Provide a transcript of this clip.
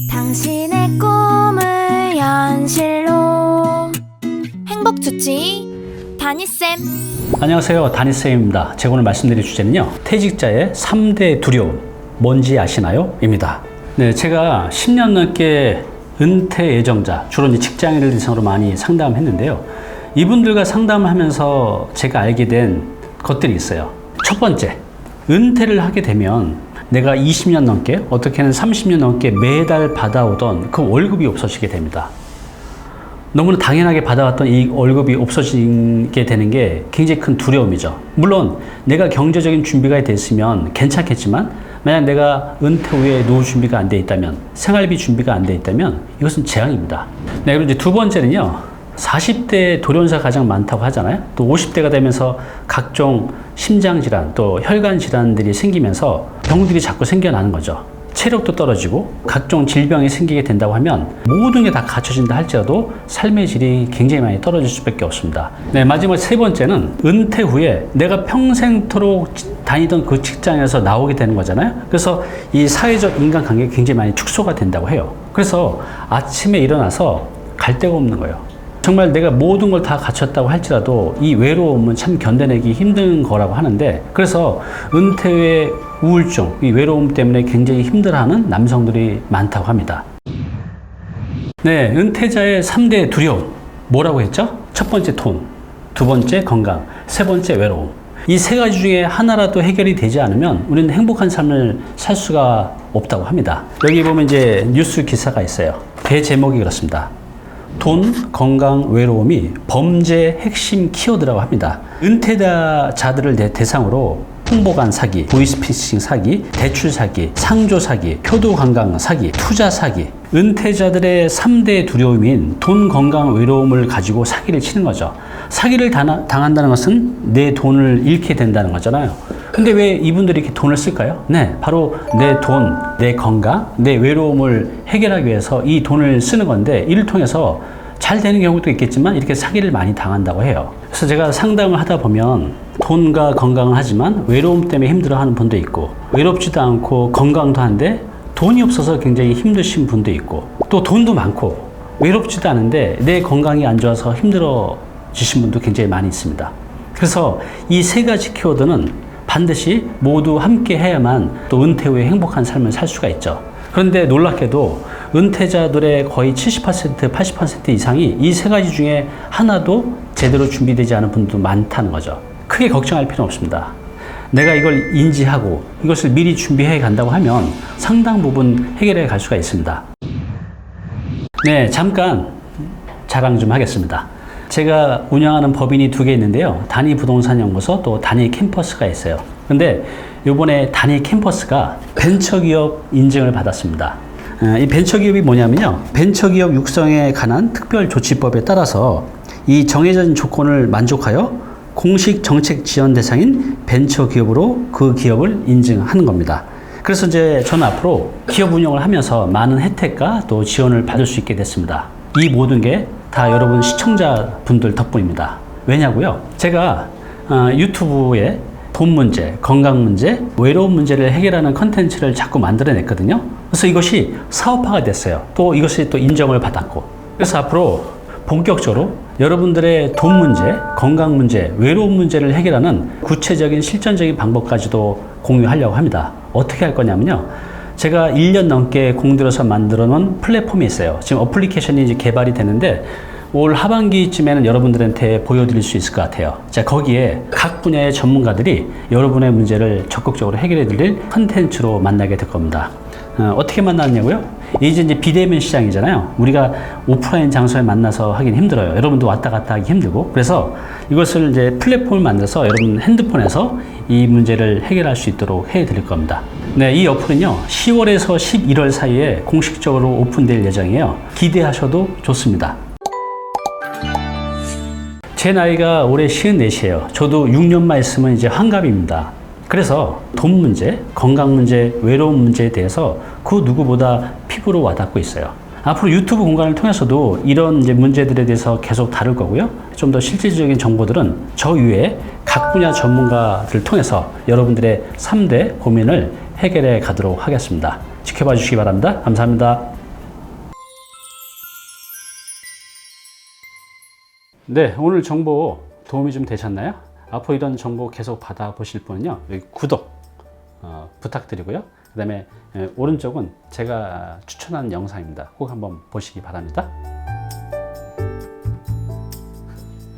당신의 꿈을 현실로 행복주치 다니쌤. 안녕하세요, 다니쌤입니다. 제가 오늘 말씀드릴 주제는요, 퇴직자의 3대 두려움 뭔지 아시나요? 입니다. 네, 제가 10년 넘게 은퇴 예정자, 주로 이제 직장인을 대상으로 많이 상담했는데요, 이분들과 상담을 하면서 제가 알게 된 것들이 있어요. 첫 번째, 은퇴를 하게 되면 내가 20년 넘게, 어떻게는 30년 넘게 매달 받아오던 그 월급이 없어지게 됩니다. 너무나 당연하게 받아왔던 이 월급이 없어지게 되는 게 굉장히 큰 두려움이죠. 물론 내가 경제적인 준비가 됐으면 괜찮겠지만, 만약 내가 은퇴 후에 노후 준비가 안 돼 있다면, 생활비 준비가 안 돼 있다면 이것은 재앙입니다. 네, 그리고 이제 두 번째는요, 40대 돌연사가 가장 많다고 하잖아요. 또 50대가 되면서 각종 심장질환, 또 혈관질환들이 생기면서 병들이 자꾸 생겨나는 거죠. 체력도 떨어지고 각종 질병이 생기게 된다고 하면 모든 게 다 갖춰진다 할지라도 삶의 질이 굉장히 많이 떨어질 수밖에 없습니다. 네, 마지막 세 번째는 은퇴 후에 내가 평생토록 다니던 그 직장에서 나오게 되는 거잖아요. 그래서 이 사회적 인간관계가 굉장히 많이 축소가 된다고 해요. 그래서 아침에 일어나서 갈 데가 없는 거예요. 정말 내가 모든 걸 다 갖췄다고 할지라도 이 외로움은 참 견뎌내기 힘든 거라고 하는데, 그래서 은퇴 후에 우울증, 이 외로움 때문에 굉장히 힘들어하는 남성들이 많다고 합니다. 네, 은퇴자의 3대 두려움 뭐라고 했죠? 첫 번째 돈, 두 번째 건강, 세 번째 외로움. 이 세 가지 중에 하나라도 해결이 되지 않으면 우리는 행복한 삶을 살 수가 없다고 합니다. 여기 보면 이제 뉴스 기사가 있어요. 배 제목이 그렇습니다. 돈, 건강, 외로움이 범죄의 핵심 키워드라고 합니다. 은퇴자들을 대상으로 홍보관 사기, 보이스피싱 사기, 대출 사기, 상조 사기, 표도 관광 사기, 투자 사기. 은퇴자들의 3대 두려움인 돈, 건강, 외로움을 가지고 사기를 치는 거죠. 사기를 당한다는 것은 내 돈을 잃게 된다는 거잖아요. 근데 왜 이분들이 이렇게 돈을 쓸까요? 네, 바로 내 돈, 내 건강, 내 외로움을 해결하기 위해서 이 돈을 쓰는 건데, 이를 통해서 잘 되는 경우도 있겠지만 이렇게 사기를 많이 당한다고 해요. 그래서 제가 상담을 하다 보면 돈과 건강을 하지만 외로움 때문에 힘들어하는 분도 있고, 외롭지도 않고 건강도 한데 돈이 없어서 굉장히 힘드신 분도 있고, 또 돈도 많고 외롭지도 않은데 내 건강이 안 좋아서 힘들어지신 분도 굉장히 많이 있습니다. 그래서 이 세 가지 키워드는 반드시 모두 함께 해야만 또 은퇴 후에 행복한 삶을 살 수가 있죠. 그런데 놀랍게도 은퇴자들의 거의 70%, 80% 이상이 이 세 가지 중에 하나도 제대로 준비되지 않은 분들도 많다는 거죠. 크게 걱정할 필요는 없습니다. 내가 이걸 인지하고 이것을 미리 준비해 간다고 하면 상당 부분 해결해 갈 수가 있습니다. 네, 잠깐 자랑 좀 하겠습니다. 제가 운영하는 법인이 2개 있는데요. 단위 부동산 연구소, 또 단위 캠퍼스가 있어요. 근데 이번에 단위 캠퍼스가 벤처기업 인증을 받았습니다. 이 벤처기업이 뭐냐면요, 벤처기업 육성에 관한 특별조치법에 따라서 이 정해진 조건을 만족하여 공식 정책 지원 대상인 벤처기업으로 그 기업을 인증하는 겁니다. 그래서 이제 저는 앞으로 기업 운영을 하면서 많은 혜택과 또 지원을 받을 수 있게 됐습니다. 이 모든 게 다 여러분 시청자분들 덕분입니다. 왜냐고요? 제가 유튜브에 돈 문제, 건강 문제, 외로움 문제를 해결하는 컨텐츠를 자꾸 만들어냈거든요. 그래서 이것이 사업화가 됐어요. 또 이것이 또 인정을 받았고, 그래서 앞으로 본격적으로 여러분들의 돈 문제, 건강 문제, 외로움 문제를 해결하는 구체적인 실전적인 방법까지도 공유하려고 합니다. 어떻게 할 거냐면요, 제가 1년 넘게 공들여서 만들어 놓은 플랫폼이 있어요. 지금 어플리케이션이 이제 개발이 되는데 올 하반기쯤에는 여러분들한테 보여드릴 수 있을 것 같아요. 자, 거기에 각 분야의 전문가들이 여러분의 문제를 적극적으로 해결해 드릴 컨텐츠로 만나게 될 겁니다. 어떻게 만났냐고요? 이제 비대면 시장이잖아요. 우리가 오프라인 장소에 만나서 하긴 힘들어요. 여러분도 왔다 갔다 하기 힘들고. 그래서 이것을 이제 플랫폼을 만들어서 여러분 핸드폰에서 이 문제를 해결할 수 있도록 해 드릴 겁니다. 네, 이 어플은요, 10월에서 11월 사이에 공식적으로 오픈될 예정이에요. 기대하셔도 좋습니다. 제 나이가 올해 54이에요. 저도 6년만 있으면 이제 환갑입니다. 그래서 돈 문제, 건강 문제, 외로움 문제에 대해서 그 누구보다 피부로 와닿고 있어요. 앞으로 유튜브 공간을 통해서도 이런 이제 문제들에 대해서 계속 다룰 거고요. 좀 더 실질적인 정보들은 저 위에 각 분야 전문가들을 통해서 여러분들의 3대 고민을 해결해 가도록 하겠습니다. 지켜봐 주시기 바랍니다. 감사합니다. 네, 오늘 정보 도움이 좀 되셨나요? 앞으로 이런 정보 계속 받아보실 분은요, 여기 구독 부탁드리고요. 그 다음에 오른쪽은 제가 추천한 영상입니다. 꼭 한번 보시기 바랍니다.